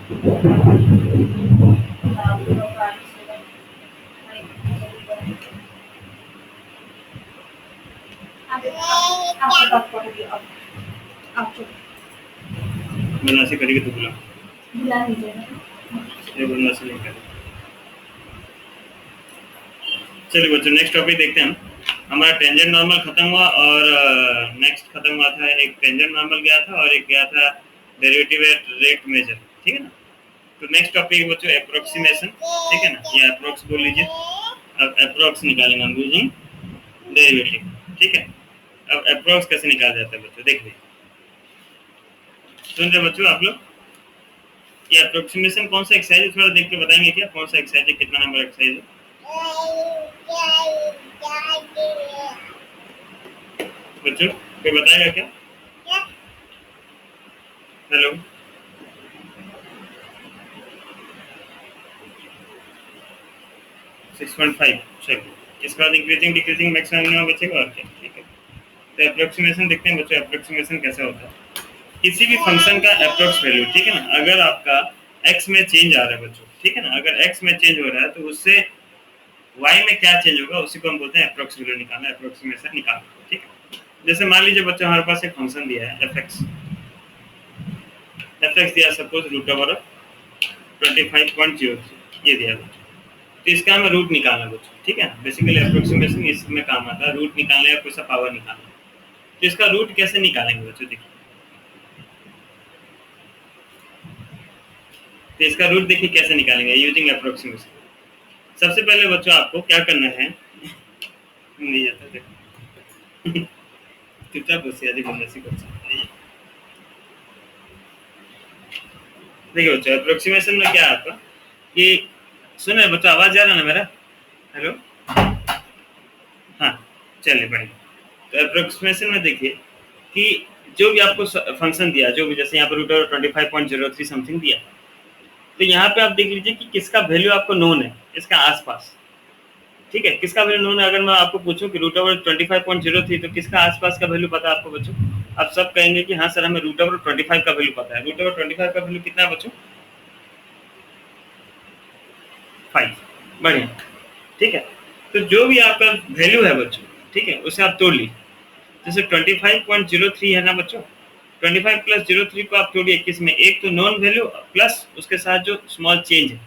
बनना से करेगी तो बुला ये बनना से नहीं करेगी। चलिए बच्चों नेक्स्ट टॉपिक देखते हैं हम। हमारा टेंजेंट नॉर्मल खत्म हुआ और नेक्स्ट खत्म हुआ था, एक टेंजेंट नॉर्मल गया था और एक गया था डेरिवेटिव एट रेट मेजर, ठीक है ना। तो नेक्स्ट टॉपिक बच्चों अप्रोक्सीमेशन, ठीक है ना, ये अप्रोक्स बोल लीजिए। अब अप्रोक्स निकालेंगे हम यूजिंग डेरिवेटिव, ठीक है। अब अप्रोक्स कैसे निकाला जाता है बच्चों, देखिए सुन रहे बच्चों आप लोग, ये अप्रोक्सीमेशन कौन सा एक्सरसाइज है थोड़ा देख के बताएंगे क्या, कौन सा एक्सरसाइज है, कितना नंबर एक्सरसाइज है? बच्चों कोई बताएगा क्या? हेलो 6.5, चलिए इसके बाद इंक्रीजिंग डिक्रीजिंग मैक्सिमम मिनिमम बचेगा और क्या, ठीक है। तो अप्रोक्सीमेशन देखते हैं बच्चों, अप्रोक्सीमेशन कैसे होता है। किसी भी फंक्शन का अप्रोक्स वैल्यू, ठीक है ना, अगर आपका x में चेंज आ रहा है बच्चों, ठीक है ना, अगर x में चेंज हो रहा है तो उससे y में क्या चेंज होगा उसी को हम बोलते हैं अप्रोक्स वैल्यू निकालना, अप्रोक्सीमेशन निकालना, ठीक है। जैसे मान लीजिए बच्चों हमारे पास एक फंक्शन दिया है fx दिया सपोज रूट ओवर 25.03 ये दिया बच्चों, तो इसका हमें रूट निकालना बच्चों, ठीक है। बेसिकली अप्रोक्सीमेशन इसमें काम आता है, रूट निकालने या कोई सा पावर निकालना। तो इसका रूट कैसे निकालेंगे बच्चों, देखिए तो इसका रूट देखिए कैसे निकालेंगे यूजिंग अप्रोक्सीमेशन। सबसे पहले बच्चों आपको क्या करना है, नहीं जाता देखो चुपचाप बसिया जी बोलने से कुछ देखिए बच्चों अप्रोक्सीमेशन में क्या है आपका कि सुन रहे बच्चों, आवाज जा रहा है ना मेरा, हेलो हाँ चलिए बढ़िया। तो अप्रोक्सीमेशन में देखिए कि जो भी आपको फंक्शन दिया, जो भी जैसे यहाँ पर रूट ओवर 25.03 समथिंग दिया, तो यहाँ पे आप देख लीजिए कि किसका वैल्यू आपको नोन है इसका आसपास, ठीक है। किसका वैल्यू नोन है, अगर मैं आपको पूछूं कि रूट ओवर 25.03 तो किसका आसपास का वैल्यू पता है आपको बच्चों? आप सब कहेंगे कि हाँ सर हमें रूट ओवर 25 का वैल्यू पता है। रूट ओवर 25 का वैल्यू कितना है बच्चों? 5, बढ़िया, ठीक है। तो जो भी आपका वैल्यू है बच्चों, ठीक है, उसे आप तोड़ लीजिए। जैसे 25.03 है ना बच्चों, 25 प्लस 03 को आप तोड़िए किस में, एक तो नॉन वैल्यू प्लस उसके साथ जो स्मॉल चेंज है।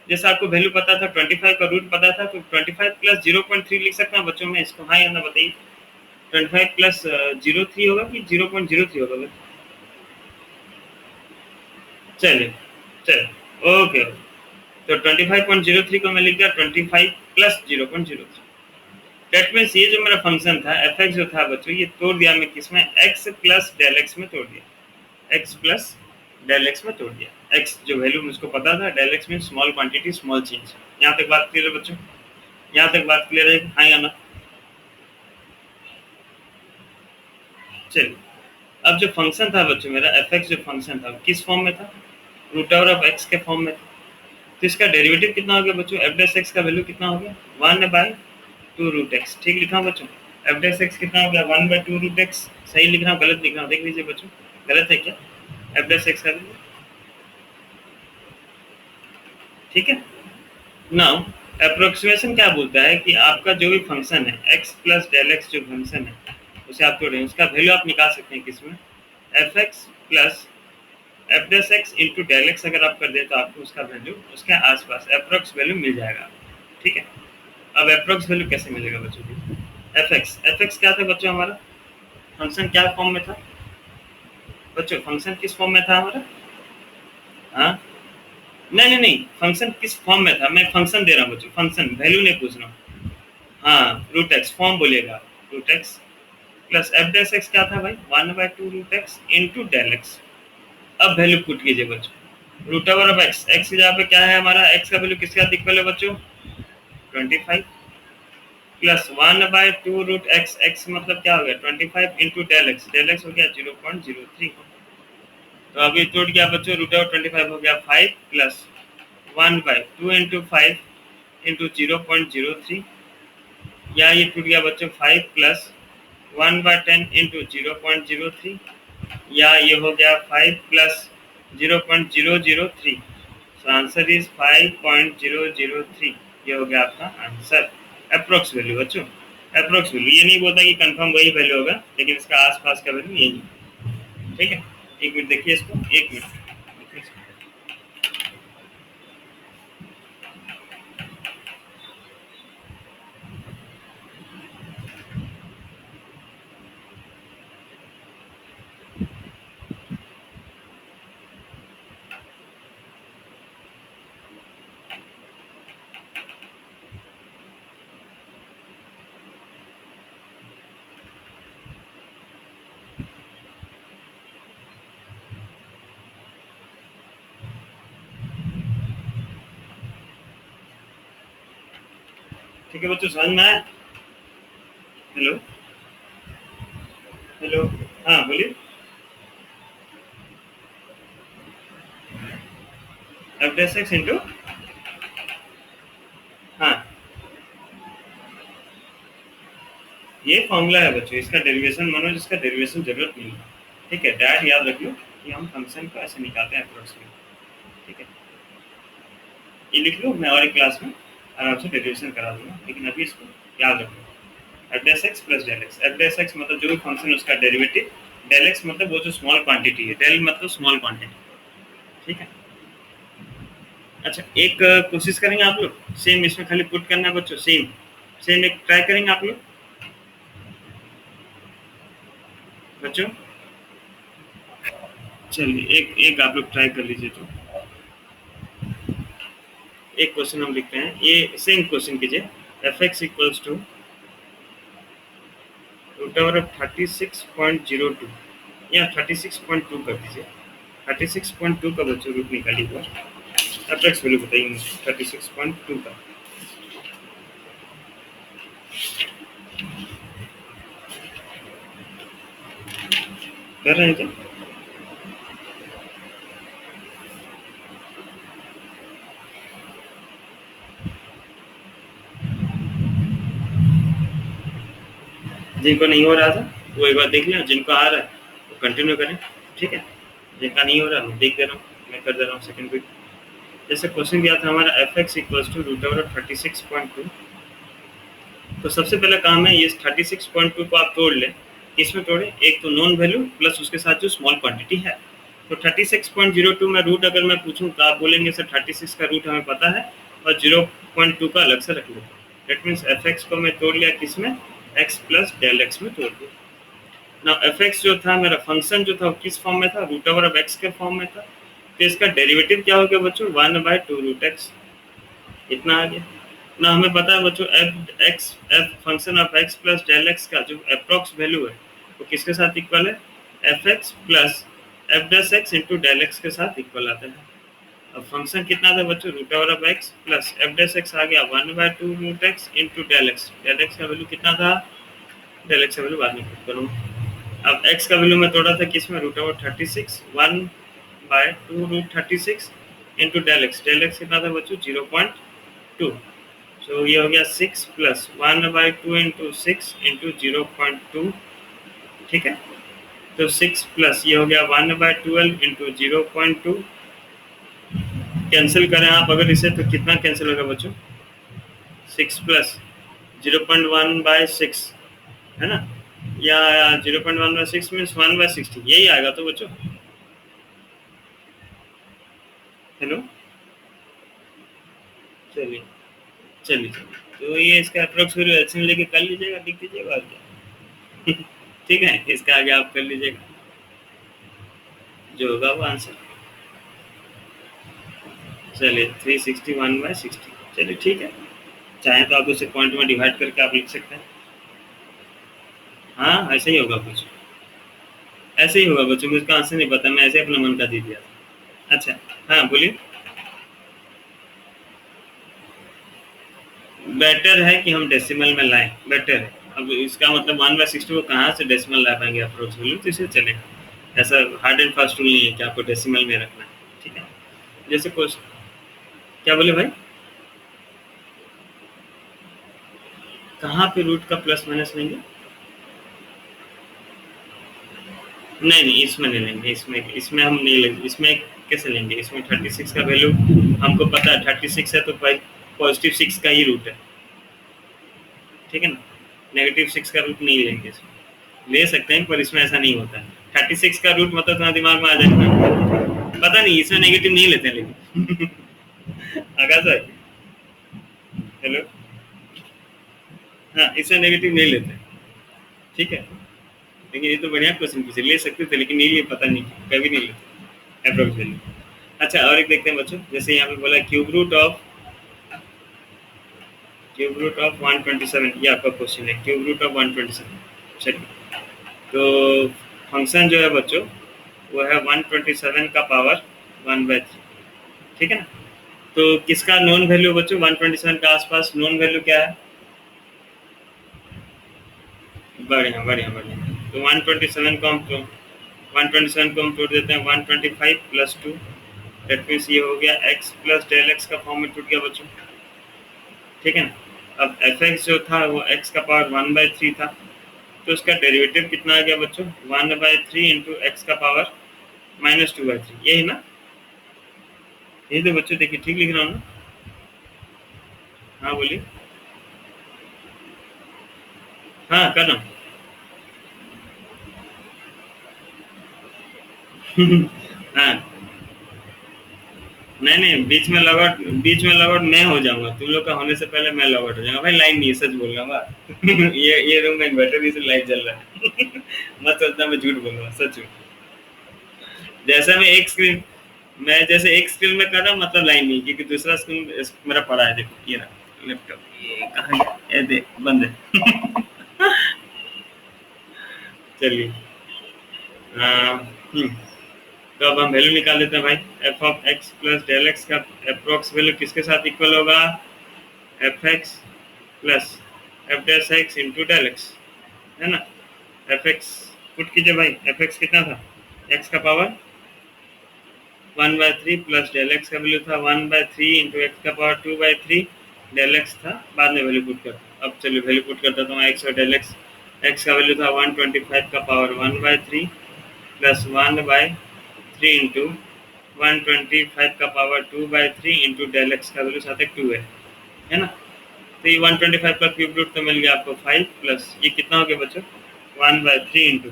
जैसे आपको वैल्यू पता था 25 का रूट पता था, तो 25 प्लस 0.3 लिख सकता हूँ बच्चों में इसको, हाँ या ना बताइए। 25 प्लस 03 होगा कि 0.03 होगा? चलिए चलिए ओके। तो 25.03 को मैं लिख दिया 25 प्लस 0.03। दैट मीन्स ये जो मेरा फंक्शन था एफ एक्स जो था बच्चों, ये तोड़ दिया मैं किसमें, एक्स प्लस डेल एक्स में तोड़ दिया, एक्स प्लस डेल एक्स में तोड़ दिया। एक्स जो वैल्यू मुझको पता था, डेल एक्स में स्मॉल क्वांटिटी स्मॉल चेंज। यहाँ तक बात क्लियर है बच्चों? यहाँ तक बात क्लियर है, हाँ या ना? चलिए अब जो फंक्शन था बच्चों मेरा एफ एक्स जो फंक्शन था किस फॉर्म में था, रूट ओवर ऑफ एक्स के फॉर्म में था। तो इसका डेरिवेटिव कितना हो गया बच्चों, एफ डैश एक्स का वैल्यू कितना हो गया, 1/2 रूट एक्स, ठीक लिखा हूँ बच्चों। एफ डैश एक्स कितना हो गया, 1/2 रूट एक्स। सही लिख रहा हूँ गलत लिख रहा हूँ, देख लीजिए बच्चों गलत है क्या एफ डैश एक्स का वैल्यू, ठीक है। नाउ अप्रोक्सीमेशन क्या बोलता है कि आपका जो भी फंक्शन है एक्स प्लस डेल एक्स जो फंक्शन है उसे आप जोड़ें, उसका वैल्यू आप निकाल सकते हैं किसमें, F X plus F dash X into del X अगर आप कर दें तो आपको उसका वैल्यू उसके आसपास अप्रोक्स वैल्यू मिल जाएगा, ठीक है। अब अप्रोक्स वैल्यू कैसे मिलेगा बच्चों, एफ एक्स क्या था बच्चों हमारा, फंक्शन क्या फॉर्म में था बच्चों, फंक्शन किस फॉर्म में था हमारा, हाँ नहीं नहीं नहीं, फंक्शन किस फॉर्म में था, मैं फंक्शन दे रहा हूँ बच्चों, फंक्शन वैल्यू नहीं पूछ रहा हूँ। हाँ रूट एक्स फॉर्म बोलिएगा, root X plus F dash X क्या था भाई, 1/2 root X into del X. अब वैल्यू पुट कीजिए बच्चों, root over of X, X की जगह पे क्या है हमारा, एक्स का वैल्यू किसके साथ इक्वल है बच्चों, 25 प्लस 1/2 रूट एक्स, एक्स मतलब क्या हो गया 25 इंटू डेल एक्स हो गया 0.03। तो अभी टूट गया बच्चों, रूट ओवर 25 हो गया 5 प्लस 1/2 इंटू 5 इंटू 0.03, या ये टूट गया बच्चों 5 प्लस 1/10 इंटू 0.03, या ये हो गया 5 प्लस 0.003। So answer is 5.003। ये हो गया आपका आंसर, अप्रोक्स वैल्यू बच्चों, अप्रोक्स वैल्यू। ये नहीं बोलता कि कंफर्म वही वैल्यू होगा, लेकिन इसका आसपास का वैल्यू यही है। ठीक है, एक मिनट देखिए इसको, एक मिनट देखिए इसको। ठीक है बच्चों, समझ में आया? हेलो हेलो, हाँ बोलिए। एफ डैश एक्स इंटू, हाँ ये फॉर्मूला है बच्चों, इसका डेरिवेशन मानो, जिसका डेरिवेशन जरूरत नहीं है। ठीक है, डैट याद रख लो कि हम फंक्शन को ऐसे निकालते हैं अप्रोक्सीमेट। ठीक है, ये लिख लो, मैं और एक क्लास में आराम से डेरिवेशन करा दूंगा, लेकिन अभी इसको याद रखो। F dash X plus del X, F dash X मतलब जो भी फंक्शन है उसका डेरिवेटिव, डेल एक्स मतलब वो जो स्मॉल क्वांटिटी है, डेल मतलब स्मॉल क्वांटिटी। ठीक है, अच्छा एक कोशिश करेंगे आप लोग, सेम इसमें खाली पुट करना है बच्चों, सेम सेम एक ट्राई करेंगे आप लोग बच्चों। चलिए एक एक आप लोग ट्राई कर लीजिए। तो एक क्वेश्चन हम लिखते हैं, ये सेम क्वेश्चन कीजिए। F X equals to root over of 36.02 या 36.2 कर दीजिए। 36.2 का बच्चों रूट निकालिए, हुआ अप्रोक्स वैल्यू बताइए मुझे 36.2 का। कर रहे हैं क्या? जिनको नहीं हो रहा था वो एक बार देख लें, जिनको आ रहा है वो कंटिन्यू करें। ठीक है, जिनका नहीं हो रहा मैं देख दे रहा हूँ, मैं कर दे रहा हूँ सेकंड वीक। जैसे क्वेश्चन दिया था हमारा F X equals to root over 36.2। तो सबसे पहला काम है ये 36.2 को आप तोड़ लें। इसमें तोड़े, एक तो नॉन वैल्यू प्लस उसके साथ जो स्मॉल क्वांटिटी है। तो 36.02 में रूट अगर मैं पूछूं तो आप बोलेंगे सर 36 का रूट हमें पता है और 0.2 का अलग से रख लो। दैट मीन्स एफ एक्स को मैं तोड़ लिया किसमें, एक्स प्लस डेल एक्स में तोड़ दिया ना। एफ एक्स जो था मेरा फंक्शन जो था किस फॉर्म में था, रूट ओवर ऑफ एक्स के फॉर्म में था। तो इसका डेरिवेटिव क्या हो गया बच्चों, 1/2 रूट एक्स, इतना आ गया ना। हमें पता है बच्चों F X, F function of X plus del X का जो अप्रॉक्स वैल्यू है वो किसके साथ इक्वल है, F X plus F dash X into del X के साथ इक्वल आता है। अब फंक्शन कितना था बच्चों, root over of X plus F dash X आ गया 1/2 root X into del X. Del X का वैल्यू कितना था, डेल एक्स का वैल्यू बाद में पुट करूँगा। अब एक्स का वैल्यू मैं तोड़ा था किसमें, root over 36, 1/2 root 36 into del X. Del X कितना था बच्चों, 0.2। सो ये हो गया 6 प्लस 1/2 इंटू 6 इंटू 0.2। ठीक है, तो 6 प्लस ये हो गया 1/12 इंटू 0.2। कैंसिल करें आप अगर इसे तो कितना कैंसिल होगा बच्चों, 6 प्लस 0.1/6 है ना, या 0.1/6 मीन्स 1/60, यही आएगा तो बच्चों। हेलो, चलिए चलिए चलिए, तो ये इसका अप्रोक्स वैल्यू एलसीएम लेके कर लीजिएगा, लिख दीजिएगा और क्या। ठीक है, इसका आगे आप कर लीजिएगा, जो होगा वो आंसर। चलिए 361/60, चलिए ठीक है। चाहे तो आप उसे पॉइंट में डिवाइड करके आप लिख सकते हैं। हाँ ऐसे ही होगा कुछ, ऐसे ही होगा बच्चों, मुझे इसका आंसर नहीं पता, मैं ऐसे अपना मन का दे दिया था। अच्छा, हाँ बोलिए। बेटर है कि हम डेसिमल में लाएं, बेटर है। अब इसका मतलब 1/60 को कहाँ से डेसिमल ला पाएंगे अप्रोक्स वैल्यू, तो इसे चलेगा। ऐसा हार्ड एंड फास्ट रूल नहीं है कि आपको डेसिमल में रखना है। ठीक है, जैसे कुछ, क्या बोले भाई, कहाँ पे रूट का प्लस माइनस लेंगे, नहीं नहीं, इसमें नहीं लेंगे, इसमें हम नहीं लेंगे, इसमें कैसे लेंगे? इसमें 36 का वैल्यू हमको पता है, 36 है तो भाई पॉजिटिव 6 का ही रूट है, ठीक है ना? नेगेटिव 6 का रूट नहीं लेंगे इसमें, ले सकते हैं पर इसमें ऐसा नहीं होता है। 36 का रूट मतलब तुम्हारे दिमाग में आ जाएगा ना, पता नहीं, इसमें नेगेटिव नहीं लेते हैं लेकिन आकाश भाई, हेलो, हाँ इसमें नेगेटिव नहीं लेते, ठीक है? लेकिन ये तो बढ़िया क्वेश्चन पूछे, ले सकते थे लेकिन नहीं लिए, पता नहीं कभी नहीं लेते अप्रोक्स वैल्यू। अच्छा और एक देखते हैं बच्चों, जैसे यहाँ पे बोला क्यूब रूट ऑफ 127, ये आपका क्वेश्चन है, क्यूब रूट ऑफ 127। चलिए, तो फंक्शन जो है बच्चों वो है 127 का पावर 1/3, ठीक है ना? तो किसका नॉन वैल्यू बच्चों 127 का आसपास नॉन वैल्यू क्या है? बढ़िया बढ़िया बढ़िया। तो 127 को हम 127 को हम तोड़ देते हैं 125 प्लस 2, दैट मीन्स ये हो गया x प्लस डेल एक्स का फॉर्म में टूट गया बच्चों, ठीक है ना? अब एफ एक्स जो था वो x का पावर 1/3 था, तो उसका डेरिवेटिव कितना आ गया बच्चों? 1/3 इंटू एक्स का पावर -2/3, यही ना? यही तो बच्चों, देखिए ठीक लिख रहा हूँ ना? हाँ बोलिए। हाँ कर रहा हूँ हाँ नहीं नहीं, बीच में लॉग आउट मैं हो जाऊंगा, तुम लोग का होने से पहले मैं लॉग आउट हो जाऊंगा भाई, लाइन नहीं है, सच बोल रहा हूँ ये रूम में इन्वर्टर से लाइट जल रहा है मत सोचना मैं झूठ बोल रहा हूँ, सच में। जैसे मैं जैसे एक स्क्रीन में कर रहा हूँ मतलब लाइन नहीं, क्योंकि दूसरा स्क्रीन मेरा पड़ा है, देखो ये रहा लैपटॉप, ये कहाँ गया? ये देख बंद है चलिए, तो अब हम वैल्यू निकाल देते हैं भाई, F of X plus del X का अप्रोक्स वैल्यू किसके साथ इक्वल होगा? F X plus F dash X into del X, है ना? एफ एक्स पुट कीजिए भाई, एफ एक्स कितना था? एक्स का पावर 1/3 प्लस डेल एक्स का वैल्यू था 1/3 इंटू एक्स का पावर 2/3, डेल एक्स था, बाद में वैल्यू पुट करता। अब चलिए वैल्यू पुट करता हूँ, एक्स और डेल एक्स। एक्स का वैल्यू था 125 का पावर 1/3 प्लस 1/3 इंटू 125 का पावर 2/3 इंटू डेल एक्स का वैल्यू साथ 2 है ना? तो ये 125 का क्यूब रूट तो मिल गया आपको 5, प्लस ये कितना हो गया बच्चों? 1/3 इंटू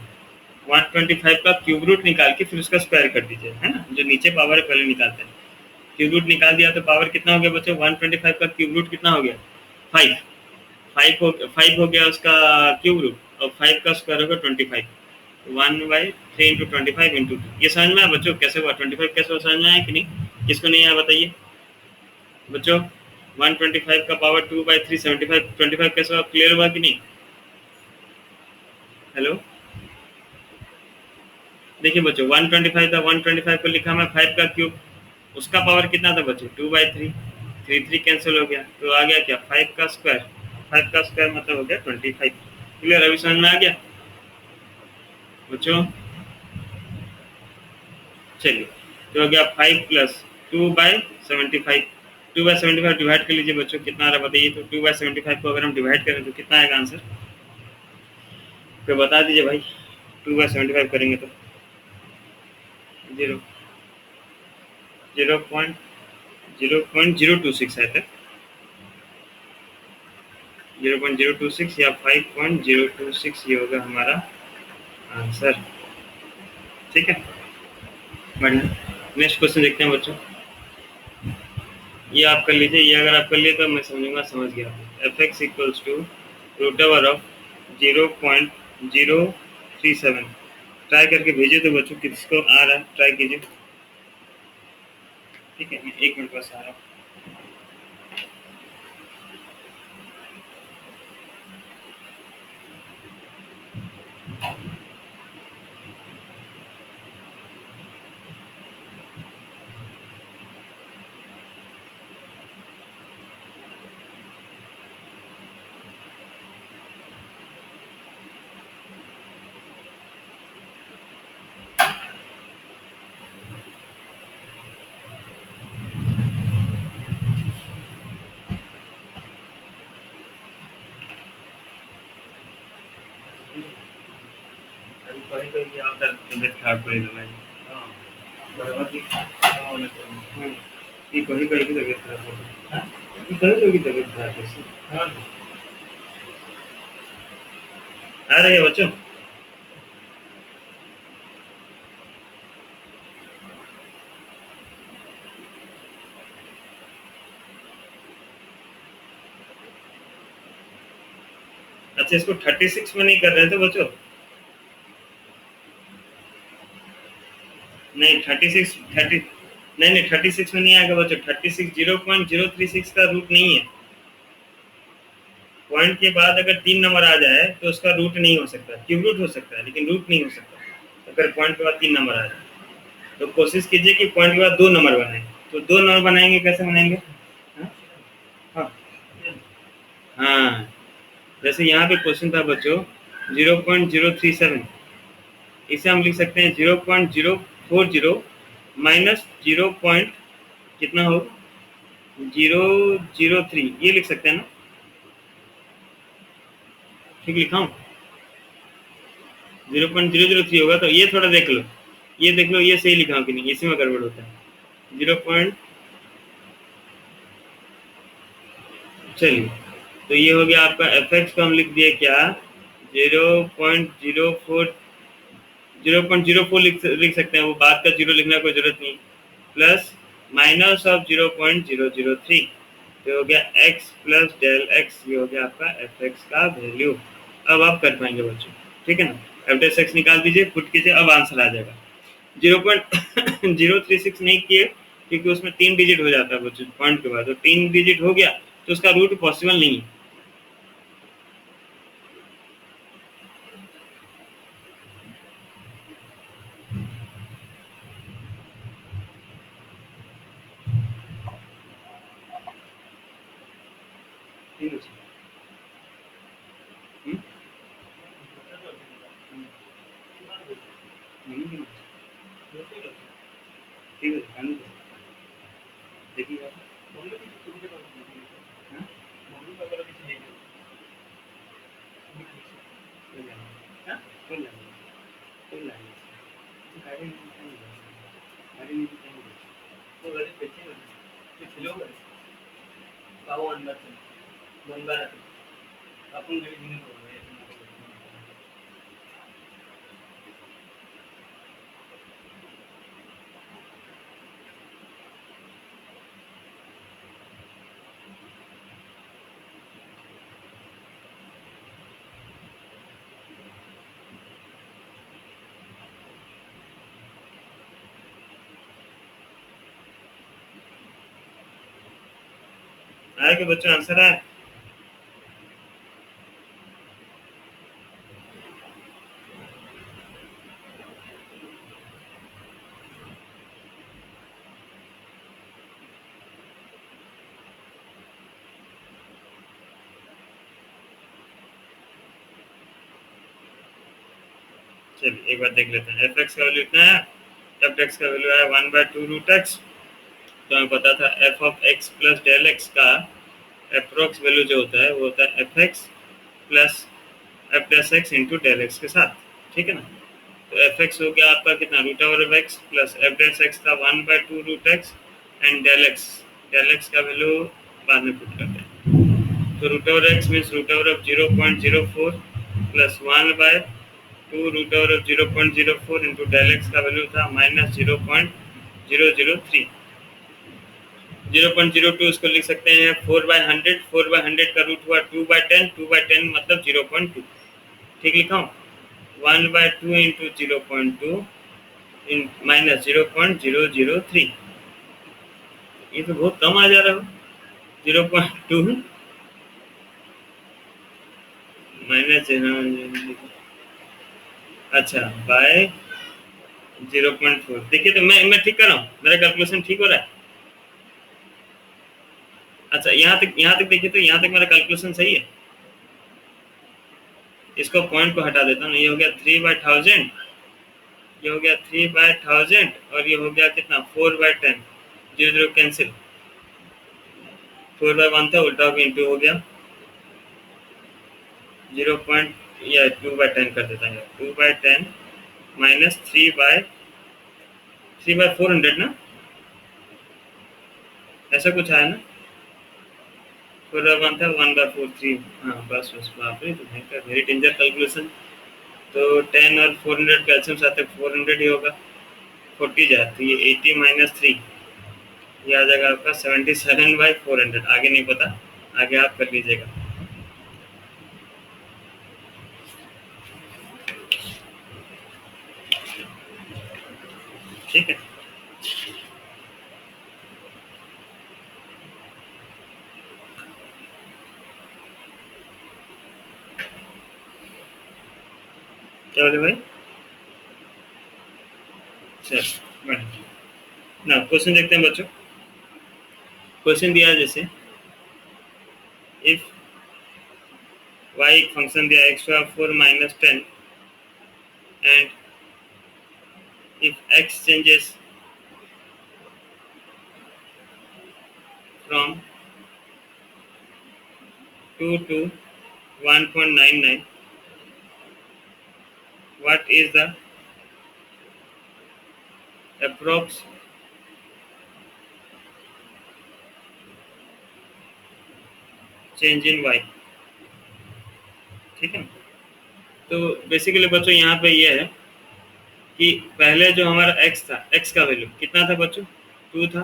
125 का क्यूब रूट निकाल के फिर उसका स्क्वायर कर दीजिए, है ना? जो नीचे पावर है पहले निकालते हैं। क्यूब रूट निकाल दिया तो पावर कितना हो गया बच्चों? 125 का क्यूब रूट कितना हो गया? 5। 5 हो गया उसका क्यूब रूट, और 5 का स्क्वायर होगा 25। 1/3 इंटू 25 इंटू 2, ये समझ में आया बच्चों कैसे हुआ? 25 कैसे हुआ, समझ में आया कि नहीं? किसको नहीं आया बताइए बच्चों? 125 का पावर 2/3 75, 25 कैसे हुआ? क्लियर हुआ कि नहीं? हेलो, देखिए बच्चों 125 था, 125 को लिखा मैं 5 का क्यूब, उसका पावर कितना था बच्चों? 2/3, 3 कैंसिल हो गया, तो आ गया क्या? 5 का स्क्वायर। 5 का स्क्वायर मतलब हो गया 25। क्लियर, अभी समझ में आ गया बच्चों? चलिए, तो हो गया 5 प्लस 2/75। 2/75 डिवाइड कर लीजिए बच्चों, कितना आ रहा है बताइए? तो 2/75 को अगर हम डिवाइड करें तो कितना आएगा आंसर? तो बता दीजिए भाई, 2/75 करेंगे तो 0 0.026 है, 0.026 या 5.026, ये होगा हमारा आंसर, ठीक है? बढ़िया, नेक्स्ट क्वेश्चन देखते हैं बच्चों। ये आप कर लीजिए, ये अगर आप कर लिए तो मैं समझूंगा समझ गया। F X equals to root over of 0.037। Try करके भेजिए तो बच्चों, किसको आ रहा है ट्राई कीजिए, ठीक है? मैं 1 मिनट बस आ रहा हूँ। कहीं कहीं आता तबियत खराब करेगा भाई। हाँ बराबर की ये कहीं कहीं की तबियत खराब हो गई। हाँ ये कहीं कहीं की तबियत खराब है। हाँ आ रही है बच्चों। अच्छा इसको 36 में नहीं कर रहे थे बच्चों। नहीं 36 30 नहीं 36 में नहीं आएगा बच्चों। 36 0.036 का रूट नहीं है। पॉइंट के बाद अगर 3 नंबर आ जाए तो उसका रूट नहीं हो सकता। क्यूब रूट हो सकता है लेकिन रूट नहीं हो सकता अगर पॉइंट के बाद 3 नंबर आ जाए। तो कोशिश कीजिए कि पॉइंट के बाद 2 नंबर बनाएं। तो 2 नंबर बनाएंगे कैसे बनाएंगे? हाँ हाँ जैसे यहाँ पे क्वेश्चन था बच्चों 0.037 इसे हम लिख सकते हैं 0.040 माइनस 0. कितना हो 003 ये लिख सकते हैं ना। ठीक लिखा हूँ 0.003 होगा। तो ये थोड़ा देख लो ये देख लो ये सही लिखा हूँ कि नहीं इसी में गड़बड़ होता है 0. चलिए तो ये हो गया आपका एफ एक्स को हम लिख दिए क्या 0.04 लिख सकते हैं। वो बाद का जीरो लिखने की कोई जरूरत नहीं। प्लस माइनस ऑफ 0.003 तो हो गया x प्लस डेल एक्स। ये हो गया आपका एफ एक्स का वैल्यू। अब आप कर पाएंगे बच्चों ठीक है ना। एफ डेस एक्स निकाल दीजिए पुट कीजिए अब आंसर आ जाएगा। 0.036 नहीं किए क्योंकि उसमें 3 डिजिट हो जाता है बच्चों पॉइंट के बाद। तो 3 डिजिट हो गया तो उसका रूट पॉसिबल नहीं है। ठीक है ठीक है देखिए आया कि बच्चों आंसर आया। चलिए एक बार देख लेते हैं। एफ एक्स का वैल्यू इतना है एफ एक्स का वैल्यू है 1/2 √x। तो हमें पता था F of X plus del X का अप्रोक्स वैल्यू जो होता है वो होता है F X plus F dash X into del X के साथ। ठीक है ना। तो एफ एक्स हो गया आपका कितना root over of X plus F dash X था 1/2 √x एंड डेल एक्स का वैल्यू बाद में पुट करते हैं। तो root over X means root over of 0.04 plus 1/2 √0.04 into del X का वैल्यू था माइनस 0.003। 0.02 इसको लिख सकते हैं 4/100। 4/100 का रूट हुआ 2/10। 2/10 मतलब 0.2। ठीक लिखा हूँ 1/2 इंटू 0.2 माइनस 0.003। ये तो बहुत कम आ जा रहा है 0.2 माइनस अच्छा बाय 0.4। देखिए तो मैं ठीक कर रहा हूँ मेरा कैलकुलेशन ठीक हो रहा है। अच्छा यहाँ तक देखिए तो यहाँ तक मेरा कैलकुलेशन सही है। इसको पॉइंट को हटा देता हूँ। ये हो गया 3/1000 ये हो गया 3/1000 और ये हो गया कितना 4/10। 0 कैंसिल 4/1 था उल्टा हो गया इंटू हो गया 0. या 2/10 कर देता है 2/10 माइनस 3/400 ना, ऐसा कुछ आया ना, पूरा वन था 1/4 हाँ बस बस, बाप रे, तो भयंकर वेरी डेंजर कैलकुलेशन। तो 10 और 400 कैल्शियम साथ 400 ही होगा, 40 जाती है, 80 माइनस 3, ये आ जाएगा आपका 77/400। आगे नहीं पता, आगे आप कर लीजिएगा। ठीक है, क्या बोले भाई? चल ना, क्वेश्चन देखते हैं बच्चों। क्वेश्चन दिया है जैसे, इफ y एक फंक्शन दिया x⁴ minus 10 and if x changes from 2 to 1.99, what is the approx change in y? ठीक है, तो बेसिकली बच्चों यहाँ पे ये है कि पहले जो हमारा x था, x का वैल्यू कितना था बच्चों, 2 था।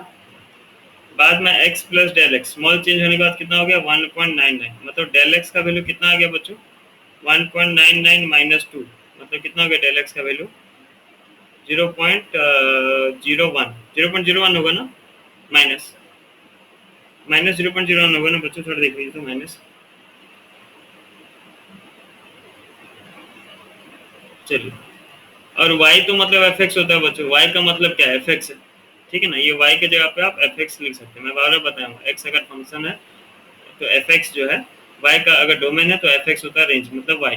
बाद में x plus del X, small change होने के बाद कितना हो गया, 1.99, मतलब डेल एक्स का वैल्यू कितना आ गया बच्चों, 1.99 माइनस 2, मतलब कितना हो गया डेल एक्स का वैल्यू, 0.01 होगा ना, माइनस माइनस 0.01 होगा ना बच्चों, थोड़ा देख लीजिए तो माइनस, चलिए। और y तो मतलब fx होता है बच्चों, y का मतलब क्या है, fx है, ठीक है ना, ये y के जगह पे आप fx लिख सकते हैं। मैं बार बार बताऊंगा, x अगर फंक्शन है तो fx जो है, y का अगर डोमेन है तो fx होता है रेंज, मतलब y,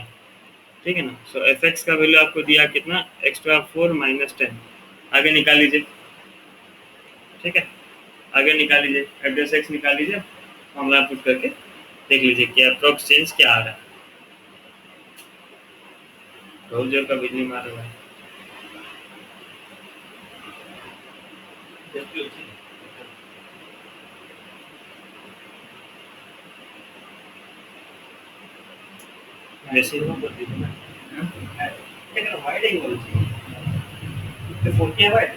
ठीक है ना। सो fx का वैल्यू आपको दिया कितना, x⁴ माइनस 10, आगे निकाल लीजिए, ठीक है, आगे निकाल लीजिए, एड्रेस x निकाल लीजिए, फॉर्मूला पुट करके देख लीजिए कि अप्रोक्स चेंज क्या आ रहा है। बहुत जोर का बिजली मार रहा है। वैसे ही कर दीजिए ना, এটা হোয়াইটই বলছি, তো 4K হোয়াইট,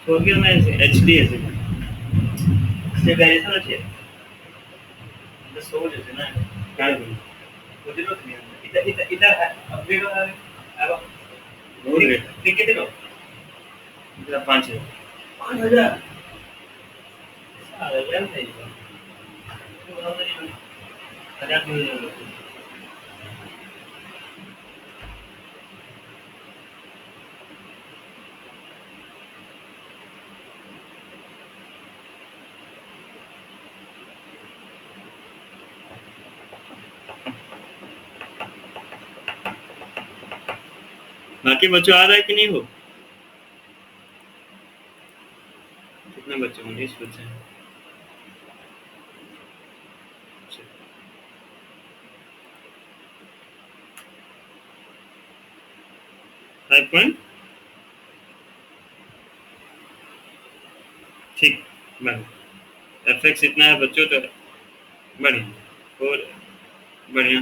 4K না HD আছে, সে ভ্যারিয়েশন আছে, এটা সহজ আছে না, কার বলি ওদের তো নিয়ম, এটা আপডেট হবে এবং বহুত রেট ঠিক আছে না, এটা 5000, 5000 सारा यार नहीं है, तो बहुत नहीं, 1000 नहीं। बाकी बच्चों आ रहा है कि नहीं हो, कितने बच्चे, 19 बच्चे हैं। 5 पॉइंट, ठीक, बढ़िया, एफ एक्स इतना है बच्चों, तो बढ़िया, और बढ़िया,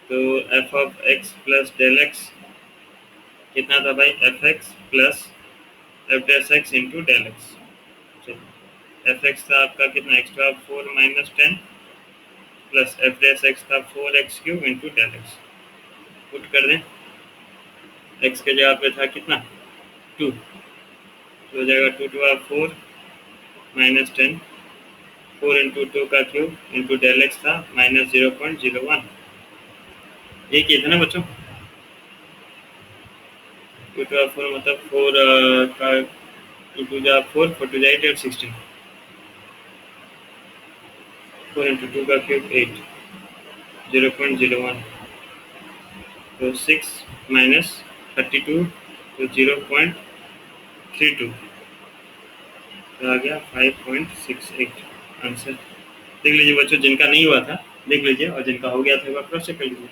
तो F of X plus del X कितना था भाई, F X plus F dash X into del X, चलो एफ एक्स था आपका कितना, x⁴ minus 10 plus F dash X था 4x³ into del x, put कर दें, x के जगह पे था कितना, 2, तो हो जाएगा 2⁴ माइनस 10, 4 इंटू 2 का क्यूब इंटू डेल एक्स था माइनस 0.01, ये किया था ना बच्चों, 2⁴ मतलब 4 का 2 जा 4, 4 2 जा 8 और 16, 4 इंटू 2 का क्यूब 8, 0.01, तो 6 माइनस 32, तो 0.32, तो आ गया 5.68 आंसर। देख लीजिए बच्चों, जिनका नहीं हुआ था देख लीजिए, और जिनका हो गया था वह क्रॉस चेक कर लीजिए।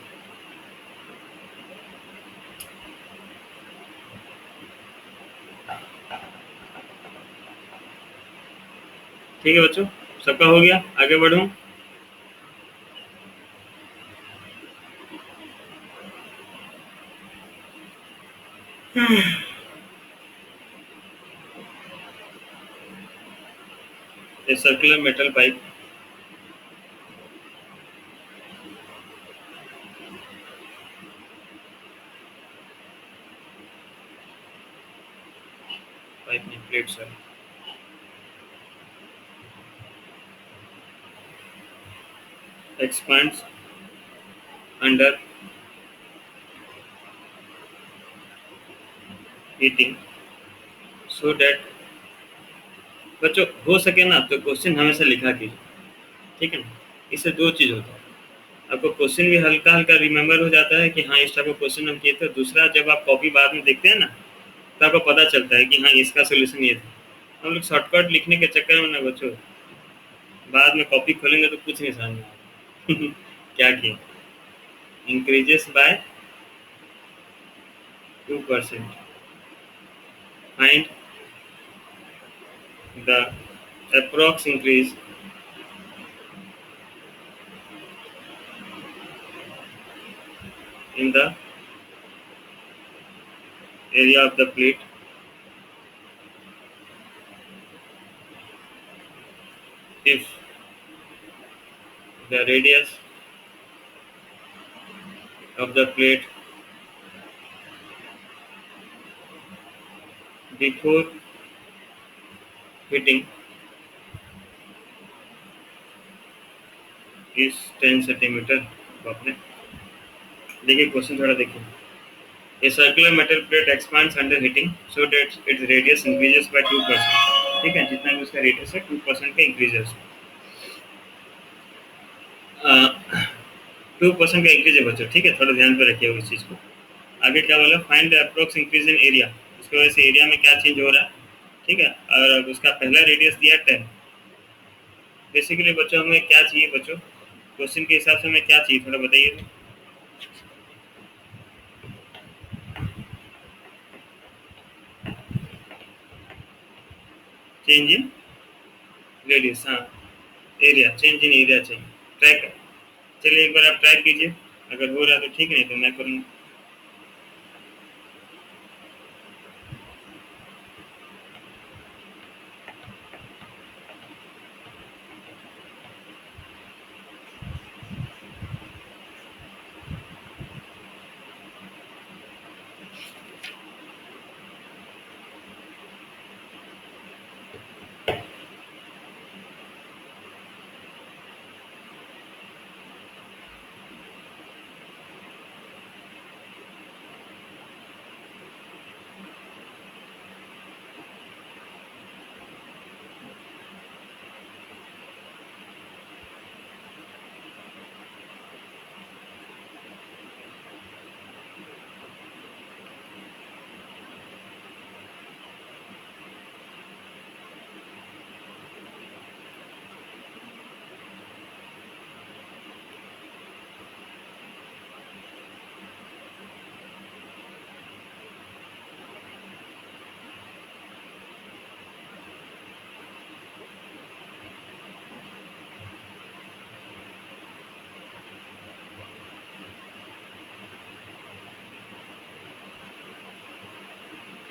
ठीक है बच्चों, सबका हो गया, आगे बढ़ूं? A circular metal pipe pipe में plates है, expands under heating so that, बच्चों हो सके ना तो क्वेश्चन हमेशा लिखा कीजिए, ठीक है ना? इससे दो चीज होता है, आपको क्वेश्चन भी हल्का हल्का रिमेम्बर हो जाता है कि हाँ इस टाइप का क्वेश्चन हम किए थे। दूसरा, जब आप कॉपी बाद में देखते हैं ना तो आपको पता चलता है कि हाँ इसका सोल्यूशन ये था। हम लोग शॉर्टकट लिखने के चक्कर में ना बच्चों बाद में कॉपी खोलेंगे तो कुछ नहीं समझ में आएगा। क्या किया? Increases by 2%, find the approx increase in the area of the plate if the radius of the plate before hitting is 10 centimetre. आपने देखिए क्वेश्चन थोड़ा देखिए। A circular metal plate expands under heating so that its radius increases by 2%। ठीक है, जितना भी उसका radius है 2% का इंक्रीजेस, 2% का इंक्रीज है बच्चों, ठीक है, थोड़ा ध्यान पे रखिए उस चीज़ को। आगे क्या बोला? Find the approx increase in area, उसकी वजह से एरिया में क्या चेंज हो रहा है, ठीक है। और उसका पहला रेडियस दिया 10। बेसिकली बच्चों हमें क्या चाहिए बच्चों, क्वेश्चन के हिसाब से हमें क्या चाहिए थोड़ा बताइए तो। चेंज इन रेडियस, हाँ एरिया, चेंज इन एरिया चाहिए। ट्राई कर, चलिए एक बार आप ट्राई कीजिए, अगर हो रहा है तो ठीक, नहीं तो मैं करूँगा।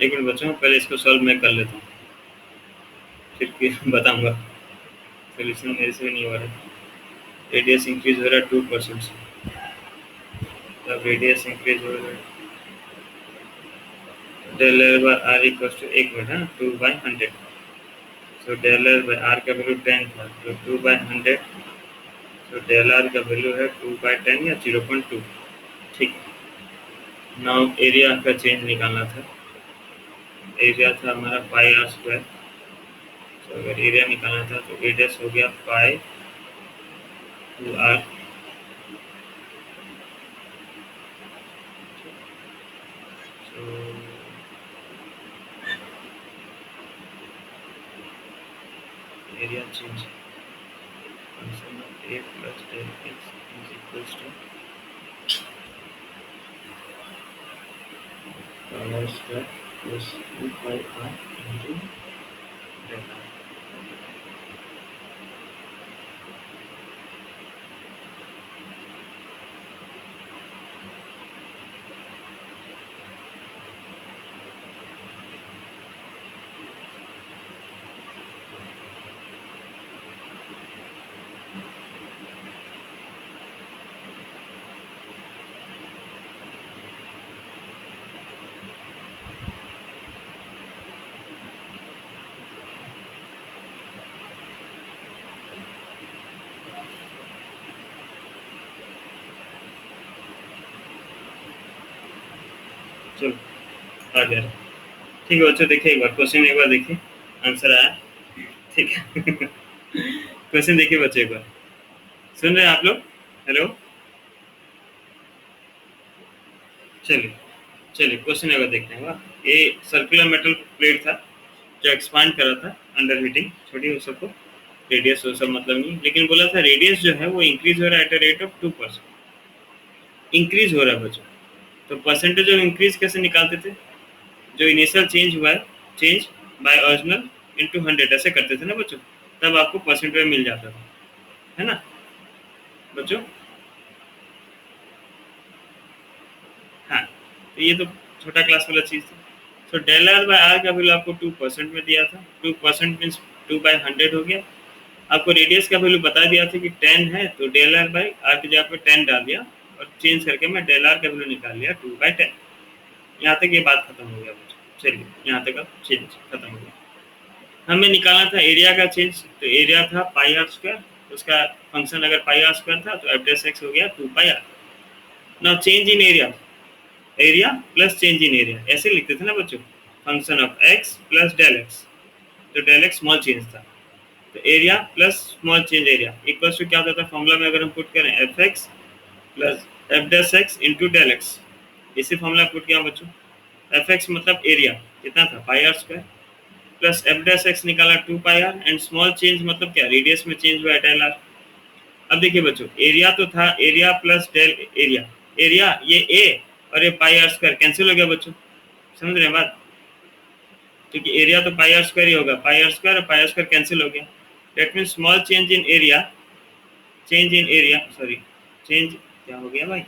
एक मिनट बच्चों, पहले इसको सॉल्व मैं कर लेता हूँ, फिर बताऊंगा। सोल्यूशन मेरे से भी नहीं हो रहा है। रेडियस इंक्रीज हो रहा है 2% से, तब रेडियस इंक्रीज हो रहा है del L by R equals to, एक मिनट, हाँ 2/100। So del L by R का वैल्यू 10 था, तो 2/100, तो डेल आर का वैल्यू है 2/10 या 0.2। ठीक, नाउ एरिया का चेंज निकालना था। एरिया था हमारा पाई आर स्क्वायर, तो अगर एरिया निकालना था तो रेडियस हो गया पाई 2r। तो area change function of a plus del x is equals to pi square plus 2 pi r into del r। आ गया। ठीक है बच्चों, देखिए एक बार क्वेश्चन एक बार देखिए, आंसर आया। ठीक है क्वेश्चन देखिए बच्चों एक बार, सुन रहे हैं आप लोग? हेलो, चलिए चलिए क्वेश्चन एक बार देखते हैं। वाह, ये सर्कुलर मेटल प्लेट था जो एक्सपांड कर रहा था अंडर हीटिंग, छोड़िए उस सबको, रेडियस वो सब मतलब नहीं, लेकिन बोला था रेडियस जो है वो इंक्रीज हो रहा है at a rate of 2%। Increase हो रहा है बच्चों, तो परसेंटेज ऑफ इंक्रीज कैसे निकालते थे? जो इनिशियल चेंज हुआ है, चेंज बाय ओरिजिनल इनटू 100 ऐसे करते थे ना बच्चों, तब आपको परसेंटेज मिल जाता था, है ना बच्चों? हाँ, तो ये तो छोटा क्लास वाला चीज़ था। तो डेल आर बाय आर का वैल्यू आपको 2% में दिया था, 2% मीन्स 2/100 हो गया। आपको रेडियस का वैल्यू बता दिया था कि 10 है, तो डेल आर बाई आर की जगह पे 10 डाल दिया और चेंज करके मैं डेल आर का वैल्यू निकाल लिया 2/10। यहाँ तक ये बात खत्म हो गया बच्चों। चलिए यहाँ तक अब चेंज खत्म हो गया। हमें निकालना था एरिया का चेंज, तो एरिया था पाई आर स्क्वायर, उसका फंक्शन अगर पाई आर स्क्वायर था तो एफ डेस एक्स हो गया 2 pi R. Now change in area, area plus change in area ऐसे लिखते थे ना बच्चों, function of X plus del X, जो डेल एक्स स्मॉल चेंज था, तो area plus small change area equals to क्या होता था फॉर्मूला में, अगर हम पुट करें F X plus F dash X into del X, इसी फॉर्मूला पुट किया बच्चों। एफ एक्स मतलब एरिया कितना था pi R square, plus F dash X निकाला 2 pi R, and small change मतलब क्या, रेडियस में चेंज हुआ डेल आर। अब देखिए बच्चों, एरिया तो था area plus del area, area ये ए और ये पाई आर स्क्वायर कैंसिल हो गया बच्चों, समझ रहे हैं बात? क्योंकि एरिया तो पाई आर स्क्वायर ही होगा, पाई आर स्क्वायर और पाई आर स्क्वायर कैंसिल हो गया, that mean small change in area, change in area sorry, change क्या हो गया भाई,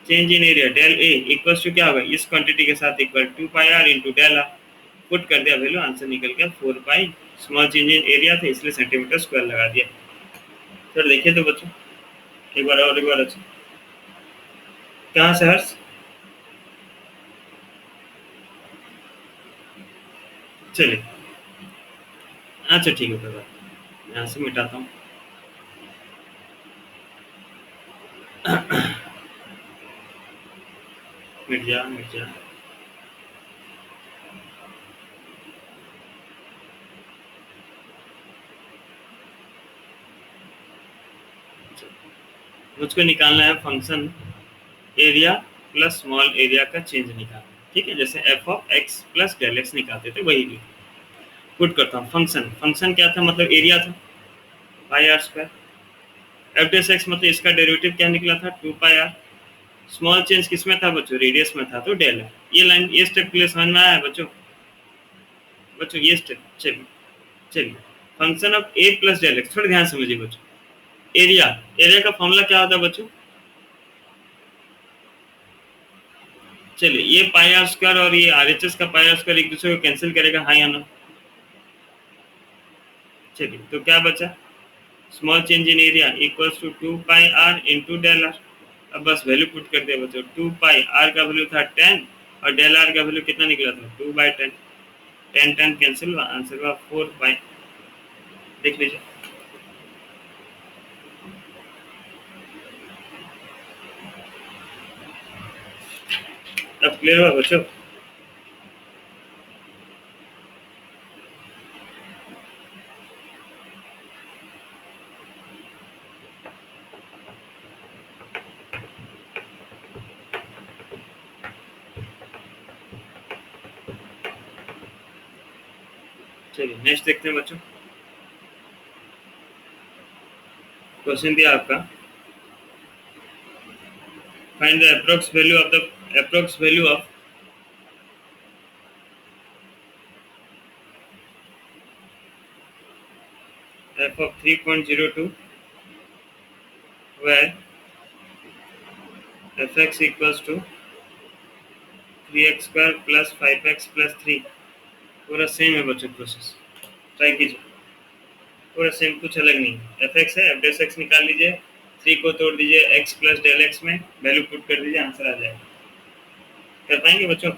change in area del A equals to क्या होगा, इस क्वांटिटी के साथ equal 2 pi R into del R. Put कर दिया वैल्यू, आंसर निकल गया 4 pi. Small change in area था इसलिए सेंटीमीटर स्क्वायर लगा दिया। फिर देखिए तो बच्चों एक बार और, एक बार अच्छा, कहाँ से हर्ष? चलिए अच्छा ठीक है, कोई बात नहीं। यहाँ से मिटाता हूँ मिट जा मिट जा। मुझको निकालना है function area plus small area का चेंज निकालना, ठीक है, जैसे F of X plus del X निकालते थे वही पुट करता हूँ। फंक्शन फंक्शन क्या था, मतलब एरिया था pi R square, F dash X मतलब इसका डेरिवेटिव क्या निकला था 2 पाई आर। स्मॉल चेंज किसमें था बच्चों, रेडियस में था, तो डेल है। ये लाइन ये स्टेप के लिए समझ में आया बच्चों? बच्चों ये स्टेप, चलिए चलिए, function of A plus del X, थोड़ा ध्यान समझिए बच्चों। एरिया, एरिया का फॉर्मूला क्या होता है बच्चों? चलिए ये पाई आर स्क्वायर और ये आर एच एस का पाई आर स्क्वायर एक दूसरे को कैंसिल करेगा, हाँ या ना? चलिए तो क्या बचा, small change in area equals to 2 pi R into del R. अब बस वैल्यू पुट कर दिया बच्चों, 2 पाई आर का वैल्यू था 10 और डेल आर का वैल्यू कितना निकला था 2/10, 10 कैंसिल हुआ, आंसर हुआ 4 पाई। देख लीजिए, अब क्लियर हुआ बच्चों? चलिए नेक्स्ट देखते हैं बच्चों। क्वेश्चन दिया आपका, find the approx value of the approx value of f of 3.02 where fx equals to 3x square plus 5x plus 3। पूरा सेम है बच्चों प्रोसेस, ट्राई कीजिए, पूरा सेम, कुछ अलग नहीं है। एफ एक्स है, एफ डेस एक्स निकाल लीजिए, 3 को तोड़ दीजिए एक्स प्लस डेल एक्स में, वैल्यू पुट कर दीजिए, आंसर आ जाएगा। कर पाएंगे बच्चों?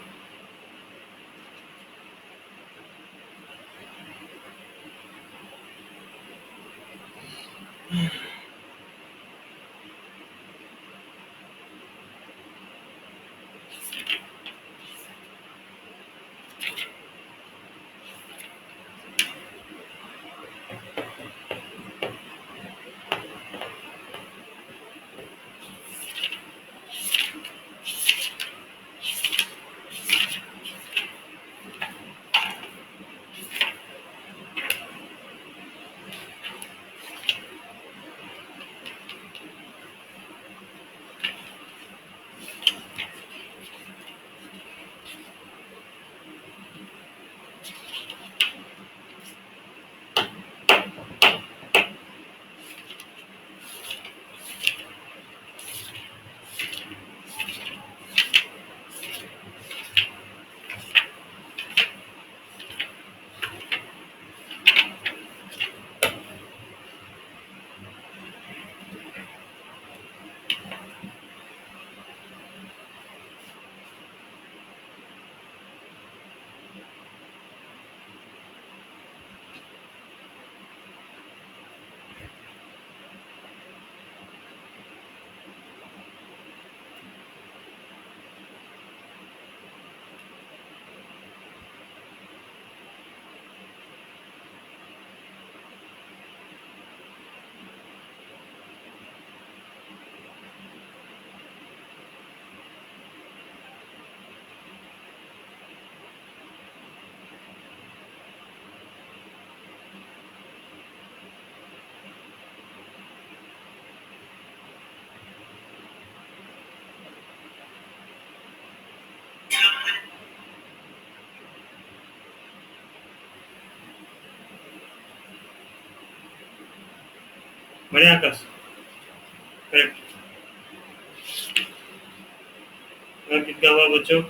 बढ़िया आकाश, करेक्ट। और कितना हुआ बच्चों?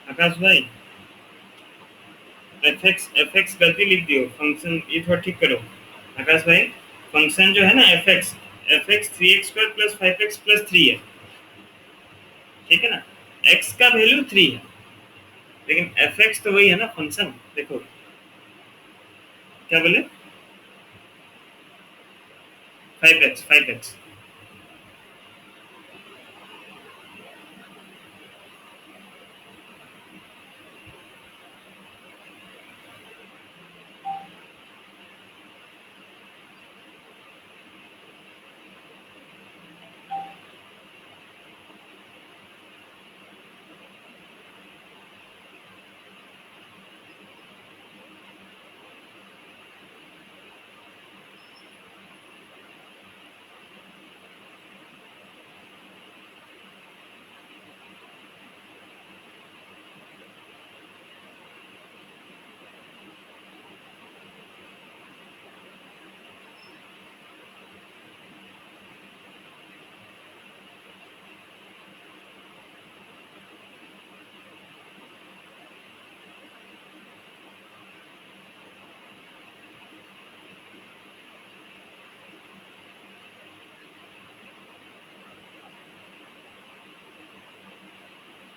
आकाश भाई, एफ एक्स गलती लिख दियो, फंक्शन ये थोड़ा ठीक करो। आकाश भाई, फंक्शन जो है ना F x 3x² plus 5x plus 3 है, ठीक है ना। एक्स का वैल्यू 3 है, लेकिन एफ एक्स तो वही है ना फंक्शन। देखो क्या बोले, 5x।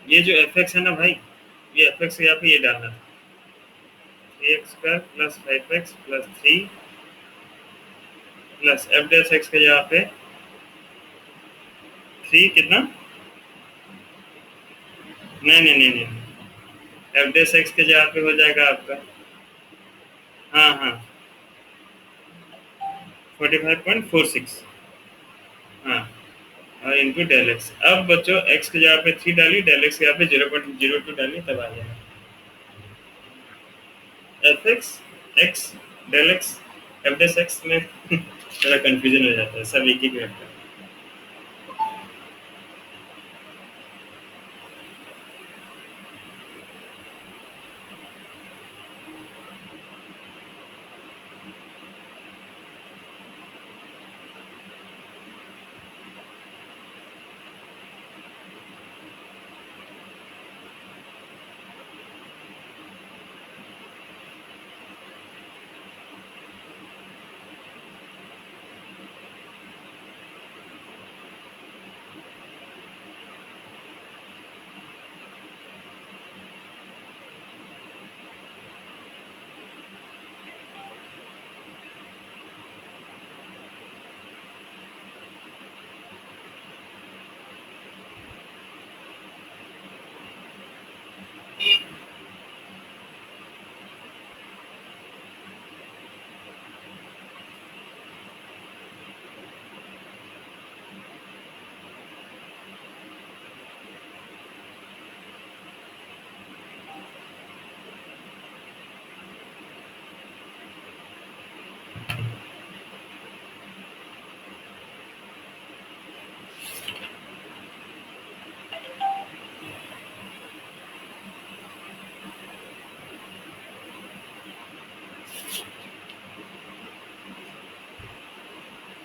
ये जो एफ एक्स है ना भाई, ये एफ एक्स यहाँ पे ये डालना था, 3x² plus 5x plus 3 plus F dash x के यहाँ पे 3 कितना, नहीं, एफ डैश एक्स के जगह पे हो जाएगा आपका, हाँ हाँ, 45.46, हाँ, और इनटू डेल एक्स। अब बच्चों एक्स के जगह पे 3 डालिए, डेल एक्स के यहाँ पे 0.02 डालिए, तब आ जाएगा F X X del X F dash X में थोड़ा कंफ्यूजन हो जाता है, सब एक ही वेक्टर।